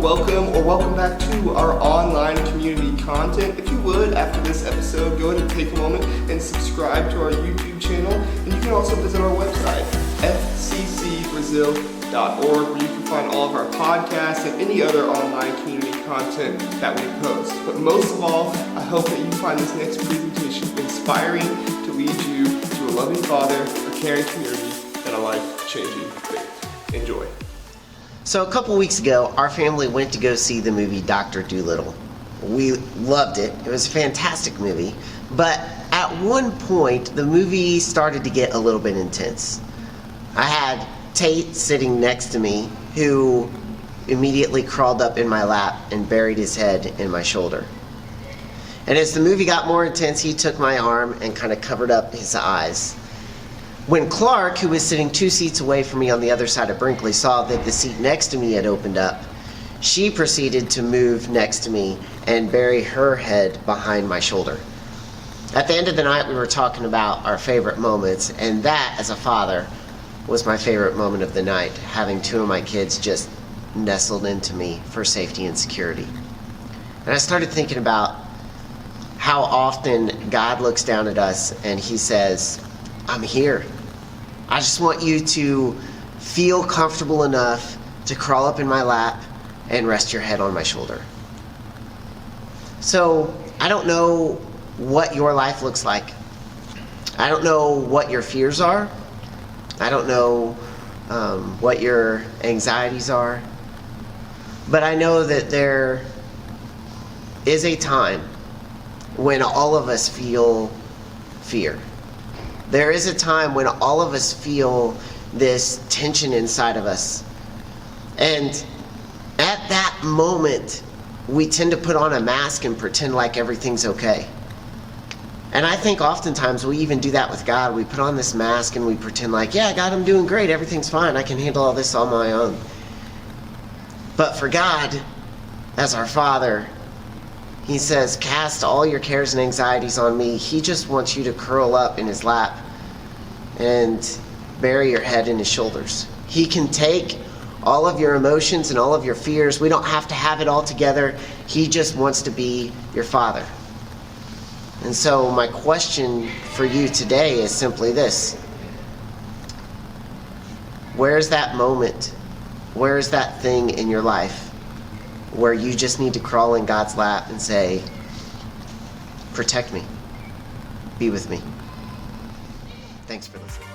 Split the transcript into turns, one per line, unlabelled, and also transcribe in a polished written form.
welcome back to our online community content. If you would, after this episode, go ahead and take a moment and subscribe to our YouTube channel. And you can also visit our website, fccbrazil.org, where you can find all of our podcasts and any other online community content that we post. But most of all, I hope that you find this next presentation inspiring to lead you to a loving Father, a caring community, and a life-changing faith. Enjoy.
So a couple weeks ago, our family went to go see the movie Dr. Dolittle. We loved it. It was a fantastic movie. But at one point, the movie started to get a little bit intense. I had Tate sitting next to me, who immediately crawled up in my lap and buried his head in my shoulder. And as the movie got more intense, he took my arm and kind of covered up his eyes. When Clark, who was sitting 2 seats away from me on the other side of Brinkley, saw that the seat next to me had opened up, she proceeded to move next to me and bury her head behind my shoulder. At the end of the night, we were talking about our favorite moments, and that, as a father, was my favorite moment of the night, having 2 of my kids just nestled into me for safety and security. And I started thinking about how often God looks down at us and he says, I'm here. I just want you to feel comfortable enough to crawl up in my lap and rest your head on my shoulder. So I don't know what your life looks like. I don't know what your fears are. I don't know what your anxieties are. But I know that there is a time when all of us feel fear. There is a time when all of us feel this tension inside of us. And at that moment, we tend to put on a mask and pretend like everything's okay. And I think oftentimes we even do that with God. We put on this mask and we pretend like, yeah, God, I'm doing great. Everything's fine. I can handle all this on my own. But for God, as our Father, he says, cast all your cares and anxieties on me. He just wants you to curl up in his lap and bury your head in his shoulders. He can take all of your emotions and all of your fears. We don't have to have it all together. He just wants to be your Father. And so my question for you today is simply this. Where's that moment? Where's that thing in your life where you just need to crawl in God's lap and say, protect me, be with me? Thanks for listening.